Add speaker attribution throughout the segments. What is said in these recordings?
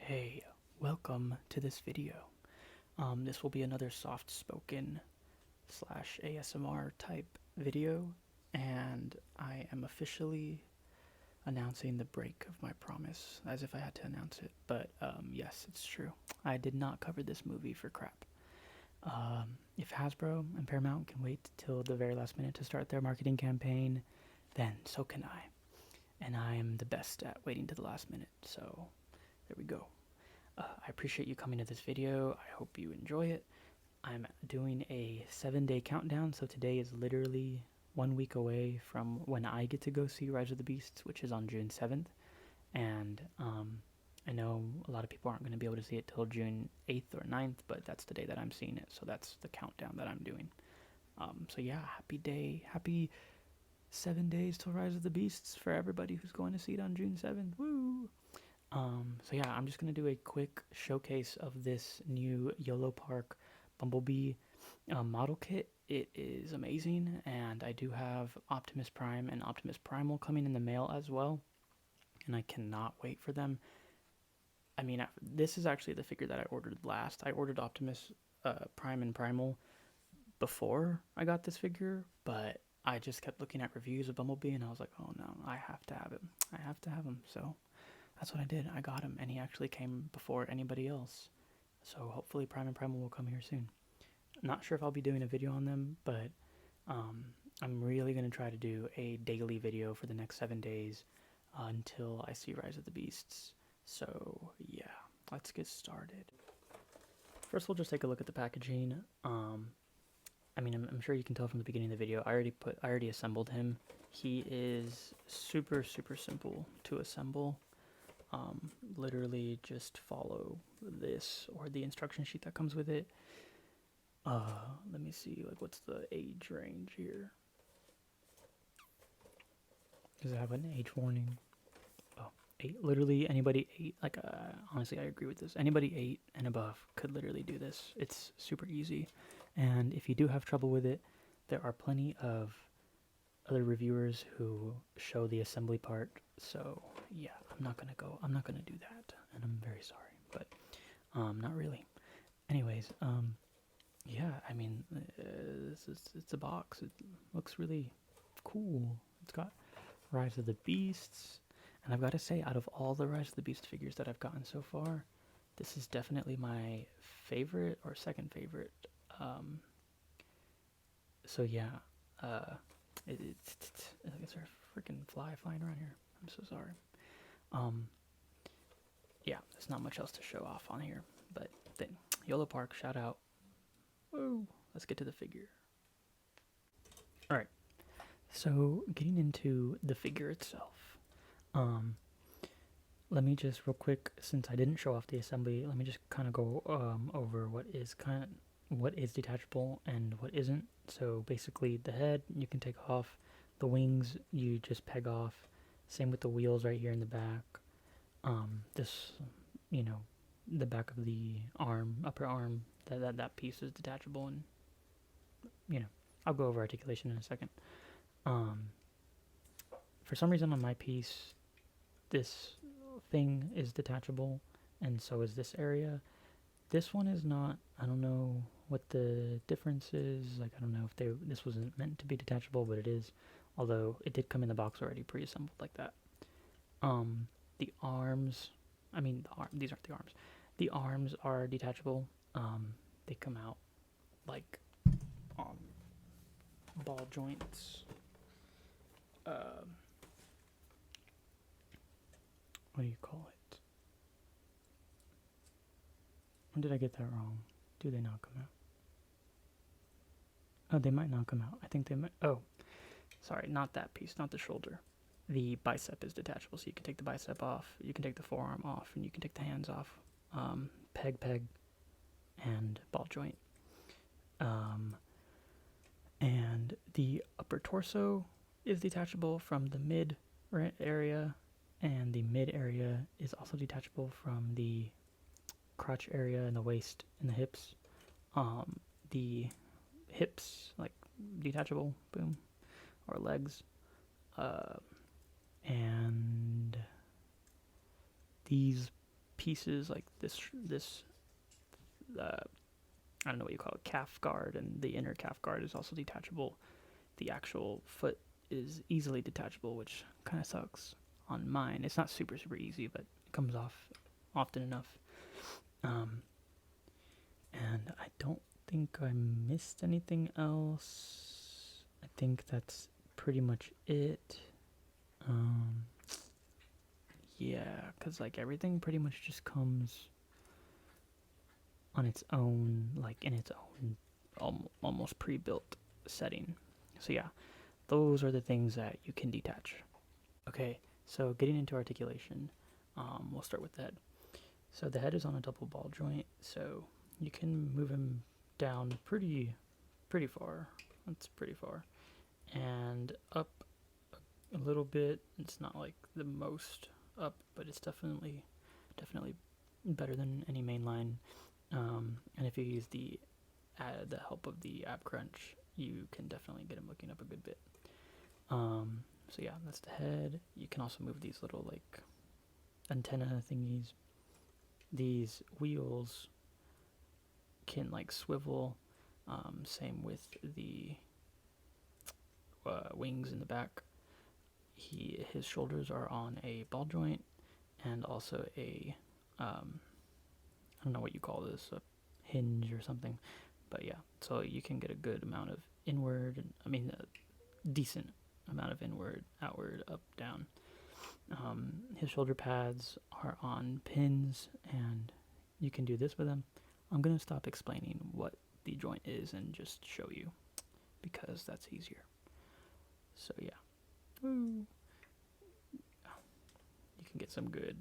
Speaker 1: Hey, welcome to this video. This will be another soft-spoken slash ASMR type video, and I am officially announcing the break of my promise, as if I had to announce it. But yes, it's true. I did not cover this movie for crap. If Hasbro and Paramount can wait till the very last minute to start their marketing campaign, then so can I. And I am the best at waiting to the last minute, so there we go. I appreciate you coming to this video. I hope you enjoy it. I'm doing a 7-day countdown, so today is literally 1 week away from when I get to go see Rise of the Beasts, which is on June 7th. And I know a lot of people aren't going to be able to see it till June 8th or 9th, but that's the day that I'm seeing it, so that's the countdown that I'm doing. So yeah, happy 7 days till Rise of the Beasts for everybody who's going to see it on June 7th. Woo! So yeah, I'm just going to do a quick showcase of this new Yolopark Bumblebee model kit. It is amazing, and I do have Optimus Prime and Optimus Primal coming in the mail as well, and I cannot wait for them. I mean, this is actually the figure that I ordered last. I ordered Optimus Prime and Primal before I got this figure, but I just kept looking at reviews of Bumblebee, and I was like, oh no, I have to have him. I have to have him, so that's what I did. I got him, and he actually came before anybody else. So hopefully Prime and Primal will come here soon. Not sure if I'll be doing a video on them, but I'm really going to try to do a daily video for the next 7 days until I see Rise of the Beasts. So yeah, let's get started. First, we'll just take a look at the packaging. I mean, I'm sure you can tell from the beginning of the video, I already assembled him. He is super simple to assemble. Literally just follow this or the instruction sheet that comes with it. Let me see, like, what's the age range here? Does it have an age warning? Oh, 8. Literally anybody 8, like, honestly, I agree with this. Anybody 8 and above could literally do this. It's super easy. And if you do have trouble with it, there are plenty of other reviewers who show the assembly part. So yeah, I'm not gonna do that, and I'm very sorry, but not really. Anyways, yeah, I mean, it's a box. It looks really cool. It's got Rise of the Beasts, and I've got to say, out of all the Rise of the Beast figures that I've gotten so far, this is definitely my favorite or second favorite. So yeah, is there a freaking fly flying around here? I'm so sorry. Yeah, there's not much else to show off on here, but then Yolopark, shout out. Woo! Let's get to the figure. All right. So getting into the figure itself, let me just real quick, since I didn't show off the assembly, let me just kind of go over what is detachable and what isn't. So basically, the head you can take off, the wings you just peg off. Same with the wheels right here in the back. This, the back of the arm, upper arm, that piece is detachable, and I'll go over articulation in a second. For some reason on my piece, this thing is detachable, and so is this area. This one is not. I don't know what the difference is. Like, I don't know if this wasn't meant to be detachable, but it is. Although it did come in the box already pre-assembled like that. The arms, these aren't the arms. The arms are detachable. They come out like ball joints. What do you call it? Or did I get that wrong? Do they not come out? Oh, they might not come out. I think they might. Oh, sorry, not that piece, not the shoulder. The bicep is detachable, so you can take the bicep off, you can take the forearm off, and you can take the hands off. Peg, and ball joint. And the upper torso is detachable from the mid area, and the mid area is also detachable from the crotch area and the waist and the hips. The hips, like, detachable, boom, or legs. And these pieces like this I don't know what you call it, calf guard, and the inner calf guard is also detachable. The actual foot is easily detachable, which kind of sucks on mine. It's not super easy, but it comes off often enough. And I don't think I missed anything else. I think that's pretty much it. Yeah, because like everything pretty much just comes on its own, like in its own almost pre-built setting. So yeah, those are the things that you can detach. Okay, so getting into articulation, we'll start with the head. So the head is on a double ball joint, so you can move him down pretty far. That's pretty far. And up a little bit. It's not like the most up, but it's definitely better than any mainline. And if you use the help of the ab crunch, you can definitely get him looking up a good bit. So yeah, that's the head. You can also move these little like antenna thingies. These wheels can like swivel. Same with the wings in the back. His shoulders are on a ball joint and also a I don't know what you call this, a hinge or something, but yeah, so you can get a good amount of inward, a decent amount of inward, outward, up, down. His shoulder pads are on pins, and you can do this with them. I'm going to stop explaining what the joint is and just show you, because that's easier. So yeah. Woo. You can get some good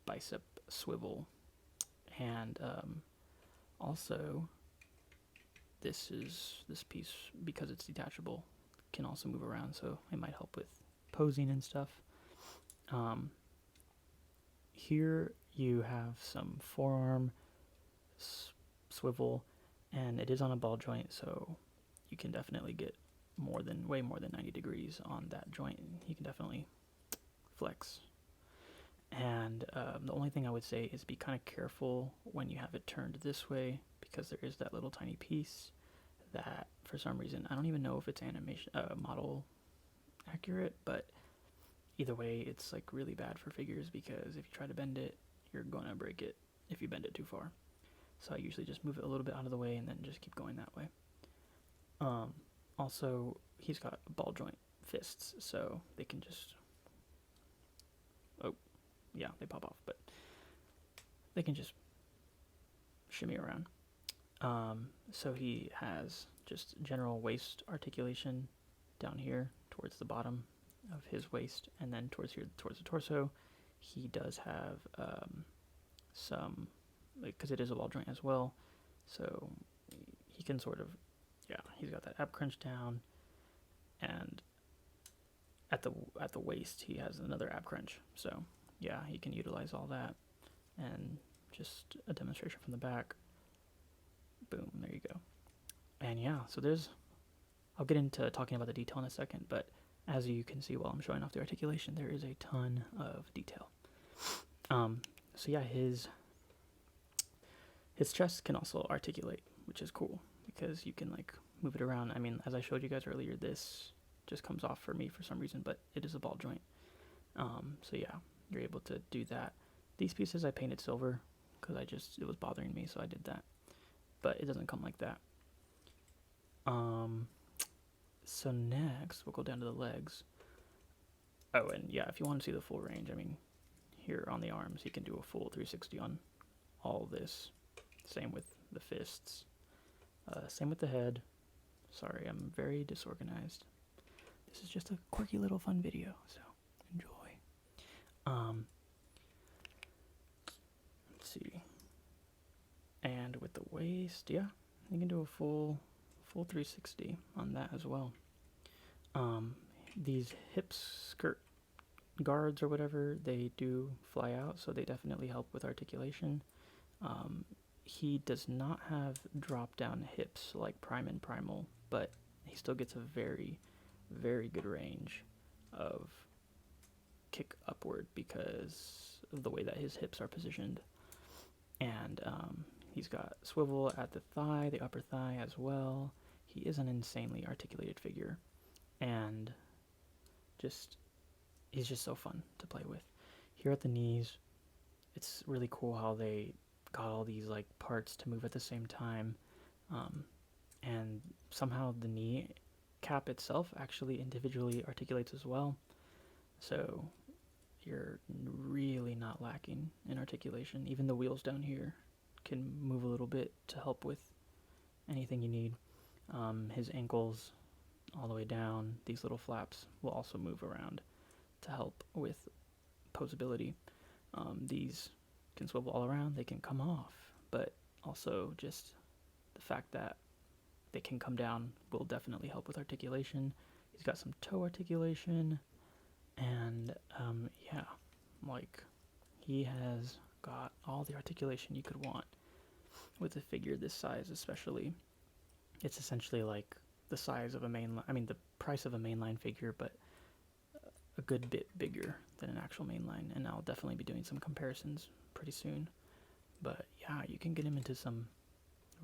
Speaker 1: bicep swivel, and also this piece, because it's detachable, can also move around, so it might help with posing and stuff. Here you have some forearm swivel, and it is on a ball joint, so you can definitely get way more than 90 degrees on that joint. You can definitely flex. And the only thing I would say is be kind of careful when you have it turned this way, because there is that little tiny piece that for some reason, I don't even know if it's animation model accurate, but either way, it's like really bad for figures, because if you try to bend it, you're gonna break it if you bend it too far. So I usually just move it a little bit out of the way and then just keep going that way. Also, he's got ball joint fists, so they can just, yeah, they pop off, but they can just shimmy around. So he has just general waist articulation down here towards the bottom of his waist, and then towards here, towards the torso. He does have some, because it is a ball joint as well, so he can sort of, yeah, he's got that ab crunch down, and at the waist he has another ab crunch. So yeah, he can utilize all that. And just a demonstration from the back. Boom, there you go. And yeah, so I'll get into talking about the detail in a second, but as you can see while I'm showing off the articulation, there is a ton of detail. So yeah, his chest can also articulate, which is cool, because you can like move it around. I mean, as I showed you guys earlier, this just comes off for me for some reason, but it is a ball joint. So yeah, you're able to do that. These pieces I painted silver because it was bothering me, so I did that. But it doesn't come like that. So next we'll go down to the legs. Oh, and yeah, if you want to see the full range, I mean, here on the arms, you can do a full 360 on all this. Same with the fists. Same with the head. Sorry, I'm very disorganized. This is just a quirky little fun video, so enjoy. Let's see. And with the waist, yeah, you can do a full 360 on that as well. These hip skirt guards or whatever, they do fly out, so they definitely help with articulation. He does not have drop down hips like Prime and Primal, but he still gets a very, very good range of kick upward, because of the way that his hips are positioned. And he's got swivel at the thigh, the upper thigh as well. He is an insanely articulated figure, and he's just so fun to play with. Here at the knees, it's really cool how they got all these like parts to move at the same time, and somehow the knee cap itself actually individually articulates as well. So you're really not lacking in articulation. Even the wheels down here can move a little bit to help with anything you need. His ankles all the way down, these little flaps will also move around to help with posability. These can swivel all around, they can come off, but also just the fact that they can come down will definitely help with articulation. He's got some toe articulation, and yeah, like he has got all the articulation you could want with a figure this size, especially. It's essentially like the size of a the price of a mainline figure, but a good bit bigger than an actual mainline. And I'll definitely be doing some comparisons pretty soon. But yeah, you can get him into some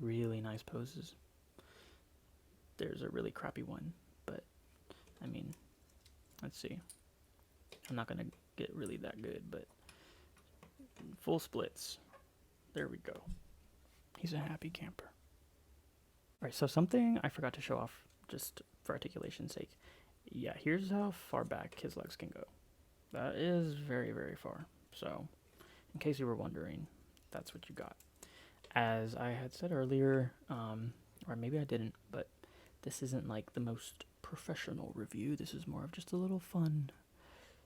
Speaker 1: really nice poses. There's a really crappy one, but I mean, let's see. I'm not gonna get really that good, but full splits. There we go. He's a happy camper. Alright, so something I forgot to show off just for articulation's sake. Yeah, here's how far back his legs can go. That is very, very far. So, in case you were wondering, that's what you got. As I had said earlier, or maybe I didn't, but this isn't like the most professional review. This is more of just a little fun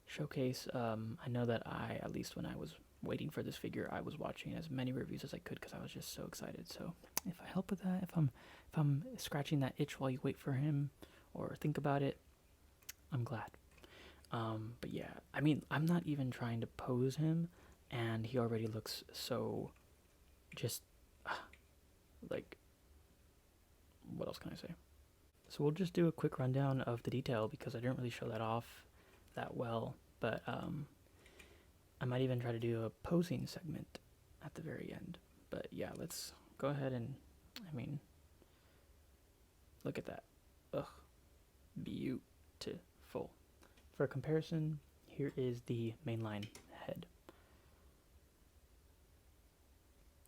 Speaker 1: showcase. I know that at least when I was waiting for this figure, I was watching as many reviews as I could because I was just so excited. So if I help with that, if I'm scratching that itch while you wait for him or think about it, I'm glad. But yeah, I mean, I'm not even trying to pose him, and he already looks so just like, what else can I say? So we'll just do a quick rundown of the detail because I didn't really show that off that well, but I might even try to do a posing segment at the very end. But yeah, let's go ahead and, I mean, look at that. Ugh, beautiful. For comparison, here is the mainline head.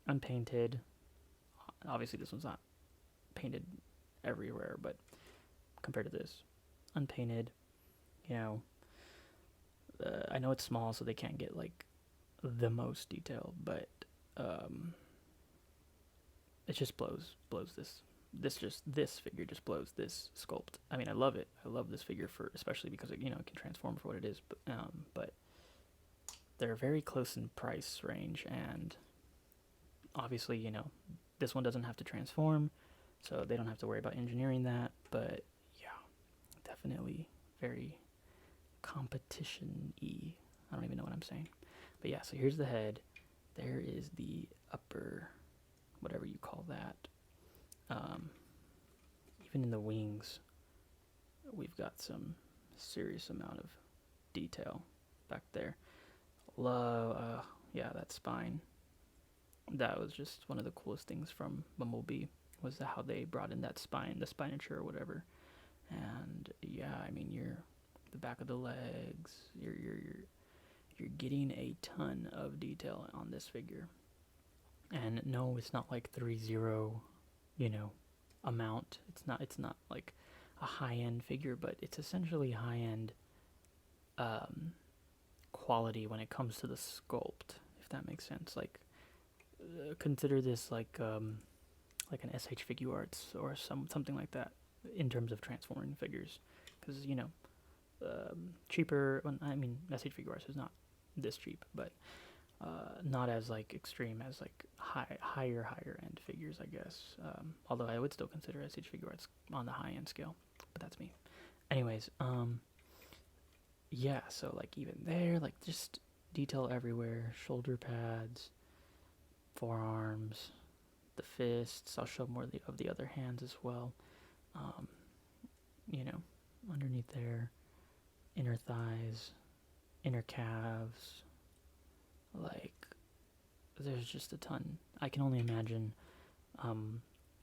Speaker 1: Unpainted. Obviously this one's not painted everywhere, but compared to this, unpainted, you know, I know it's small, so they can't get like the most detail, but it just blows this figure just blows this sculpt. I mean, I love it. I love this figure especially because it, it can transform for what it is, but they're very close in price range, and obviously, this one doesn't have to transform, so they don't have to worry about engineering that, but yeah, definitely very competition-y. I don't even know what I'm saying. But yeah, so here's the head. There is the upper, whatever you call that. Even in the wings, we've got some serious amount of detail back there. Yeah, that spine. That was just one of the coolest things from Bumblebee, was how they brought in that spine, the spinature or whatever. And yeah, I mean, the back of the legs, you're getting a ton of detail on this figure. And no, it's not like 3-0, amount. It's not like a high-end figure, but it's essentially high-end quality when it comes to the sculpt, if that makes sense. Like, consider this like an SH Figure Arts or something like that in terms of transforming figures, because cheaper. I mean, SH Figure Arts is not this cheap, but not as like extreme as like higher end figures, I guess. Although I would still consider SH Figure Arts on the high end scale, but that's me. Anyways, yeah. So like even there, like just detail everywhere. Shoulder pads, forearms, the fists. I'll show more of the other hands as well. Underneath there, inner thighs, inner calves, Like, there's just a ton. I can only imagine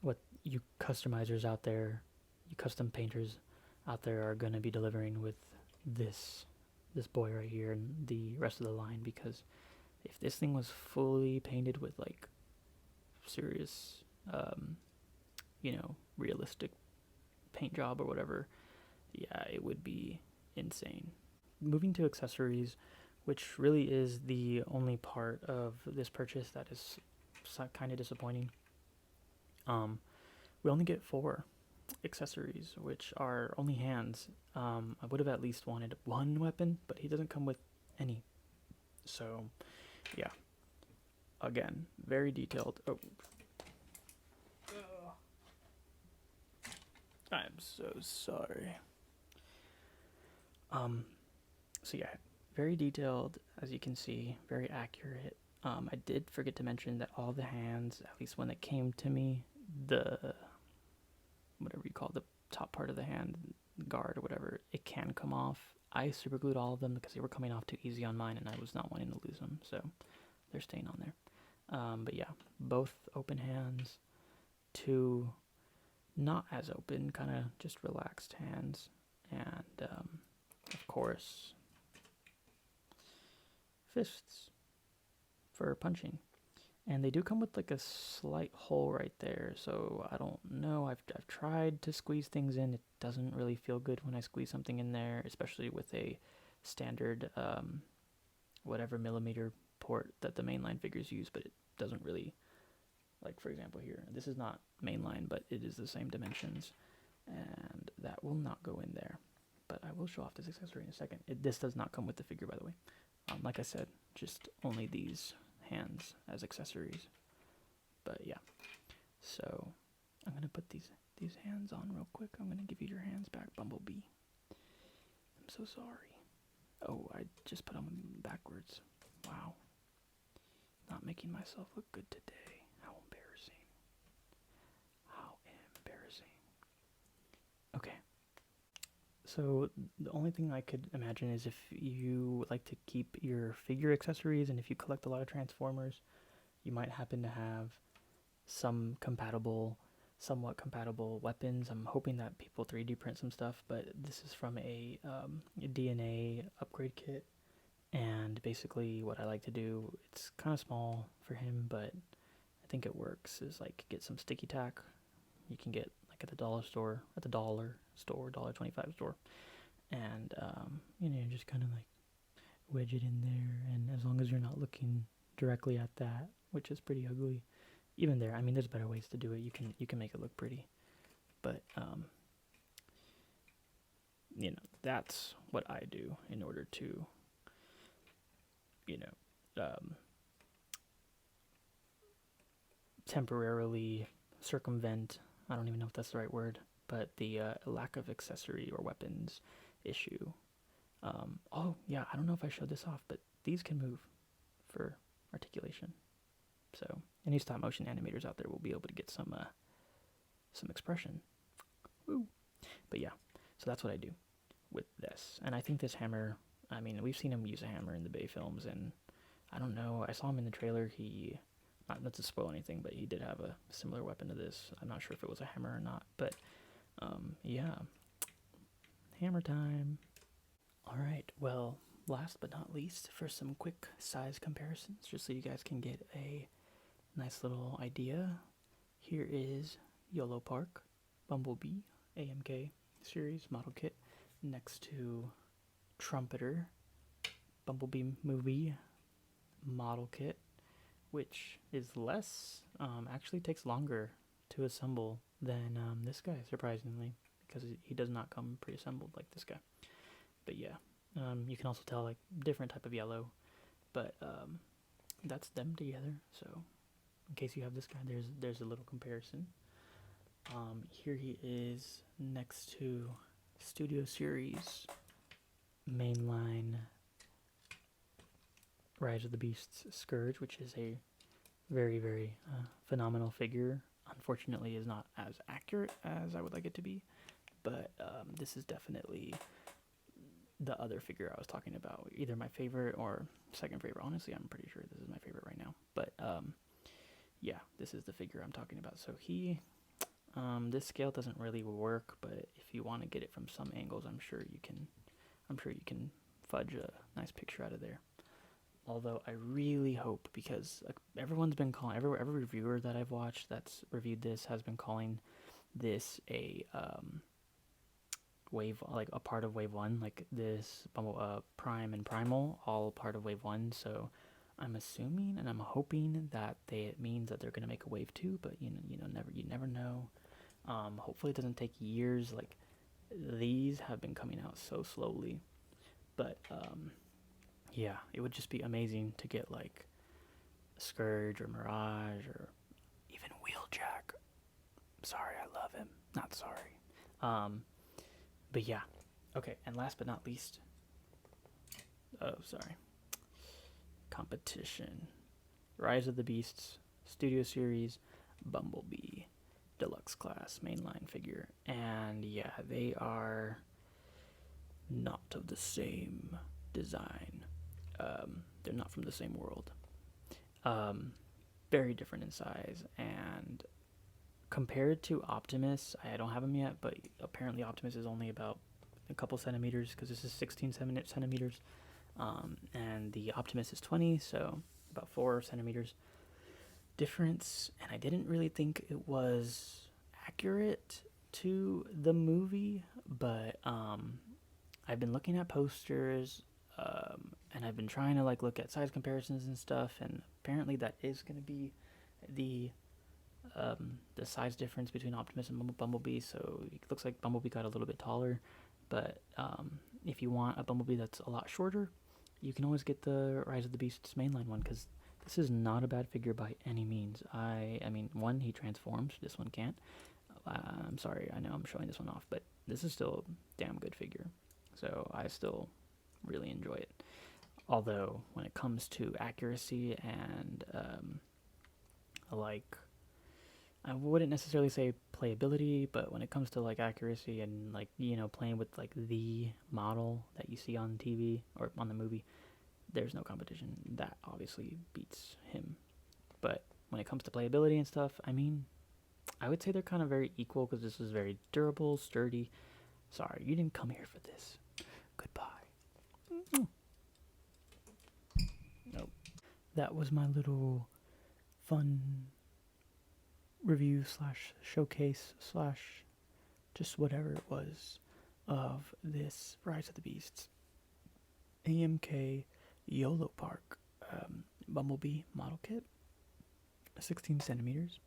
Speaker 1: what you customizers out there, you custom painters out there are going to be delivering with this boy right here and the rest of the line, because if this thing was fully painted with like serious realistic paint job or whatever, yeah, it would be insane. Moving to accessories, which really is the only part of this purchase that is kind of disappointing. We only get 4 accessories, which are only hands. I would have at least wanted 1 weapon, but he doesn't come with any. So, yeah. Again, very detailed. Oh. I'm so sorry. So yeah, very detailed, as you can see, very accurate. I did forget to mention that all the hands, at least when it came to me, the whatever you call the top part of the hand, guard or whatever, it can come off. I super glued all of them because they were coming off too easy on mine, and I was not wanting to lose them, so they're staying on there. But yeah, both open hands, 2 not as open, kind of just relaxed hands, and of course fists for punching. And they do come with like a slight hole right there, so I don't know. I've tried to squeeze things in. It doesn't really feel good when I squeeze something in there, especially with a standard whatever millimeter port that the mainline figures use, but it doesn't really, like for example here, this is not mainline, but it is the same dimensions, and that will not go in there. But I will show off this accessory in a second. This does not come with the figure, by the way. Like I said, just only these hands as accessories. But yeah, so I'm gonna put these hands on real quick. I'm gonna give you your hands back, Bumblebee. I'm so sorry. Oh, I just put them backwards. Wow. Not making myself look good today. How embarrassing. How embarrassing. Okay. So the only thing I could imagine is if you like to keep your figure accessories, and if you collect a lot of Transformers, you might happen to have some somewhat compatible weapons. I'm hoping that people 3D print some stuff, but this is from a DNA upgrade kit, and basically what I like to do, it's kind of small for him, but I think it works, is like get some sticky tack. You can get like at the dollar store, $1.25 store, and just kind of like wedge it in there, and as long as you're not looking directly at that, which is pretty ugly, even there, I mean, there's better ways to do it. You can make it look pretty, but that's what I do in order to temporarily circumvent, I don't even know if that's the right word, but the lack of accessory or weapons issue. Oh yeah, I don't know if I showed this off, but these can move for articulation. So any stop motion animators out there will be able to get some expression. Woo. But yeah, so that's what I do with this. And I think this hammer, I mean, we've seen him use a hammer in the Bay films, and I don't know, I saw him in the trailer. He, not to spoil anything, but he did have a similar weapon to this. I'm not sure if it was a hammer or not, but yeah, hammer time. All right, well, last but not least, for some quick size comparisons, just so you guys can get a nice little idea, here is Yolopark Bumblebee AMK series model kit next to Trumpeter Bumblebee movie model kit, which is less, actually takes longer to assemble than this guy, surprisingly, because he does not come pre-assembled like this guy. But yeah, you can also tell like different type of yellow, but that's them together. So in case you have this guy, there's a little comparison. Here he is next to Studio Series mainline Rise of the Beasts Scourge, which is a very, very phenomenal figure. Unfortunately, is not as accurate as I would like it to be, but this is definitely the other figure I was talking about, either my favorite or second favorite. Honestly, I'm pretty sure this is my favorite right now. But yeah, this is the figure I'm talking about. So this scale doesn't really work, but if you want to get it from some angles, I'm sure you can fudge a nice picture out of there. Although I really hope, because everyone's been calling, every reviewer that I've watched that's reviewed this has been calling this a wave, like a part of wave 1, like this Prime and Primal, all part of wave 1. So I'm assuming and I'm hoping that it means that they're gonna make a wave 2, but you never know. Hopefully it doesn't take years. Like, these have been coming out so slowly, but yeah, it would just be amazing to get like Scourge or Mirage or even Wheeljack. Sorry, I love him. Not sorry. But yeah. Okay, and last but not least. Oh, sorry. Competition. Rise of the Beasts, Studio Series, Bumblebee, Deluxe Class, mainline figure. And yeah, they are not of the same design. They're not from the same world. Very different in size, and compared to Optimus, I don't have him yet, but apparently Optimus is only about a couple centimeters, because this is 16 centimeters, and the Optimus is 20, so about 4 centimeters difference. And I didn't really think it was accurate to the movie, but I've been looking at posters, and I've been trying to like look at size comparisons and stuff, and apparently that is going to be the size difference between Optimus and Bumblebee. So it looks like Bumblebee got a little bit taller, but if you want a Bumblebee that's a lot shorter, you can always get the Rise of the Beasts mainline one, because this is not a bad figure by any means. I mean, one, he transforms, this one can't. I'm sorry, I know I'm showing this one off, but this is still a damn good figure, so I still really enjoy it. Although when it comes to accuracy and like, I wouldn't necessarily say playability, but when it comes to like accuracy and like, playing with like the model that you see on TV or on the movie, there's no competition. That obviously beats him. But when it comes to playability and stuff, I mean, I would say they're kind of very equal, because this is very durable, sturdy. Sorry, you didn't come here for this. Goodbye. Nope. That was my little fun review slash showcase slash just whatever it was of this Rise of the Beasts AMK Yolopark Bumblebee model kit, 16 centimeters.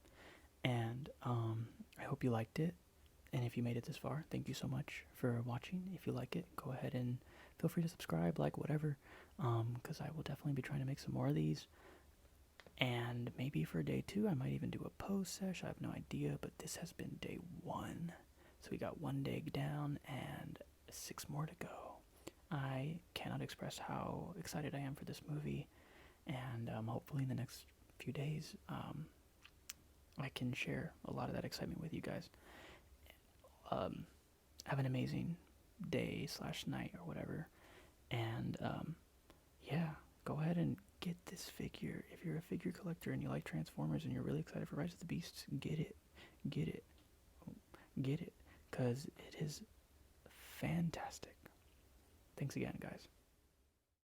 Speaker 1: And I hope you liked it. And if you made it this far, thank you so much for watching. If you like it, go ahead and feel free to subscribe, like, whatever, because I will definitely be trying to make some more of these. And maybe for day 2, I might even do a post sesh. I have no idea, but this has been day 1. So we got 1 day down and 6 more to go. I cannot express how excited I am for this movie. And hopefully in the next few days, I can share a lot of that excitement with you guys. Have an amazing day / night or whatever. And yeah, go ahead and get this figure. If you're a figure collector and you like Transformers and you're really excited for Rise of the Beasts, get it, because it is fantastic. Thanks again, guys.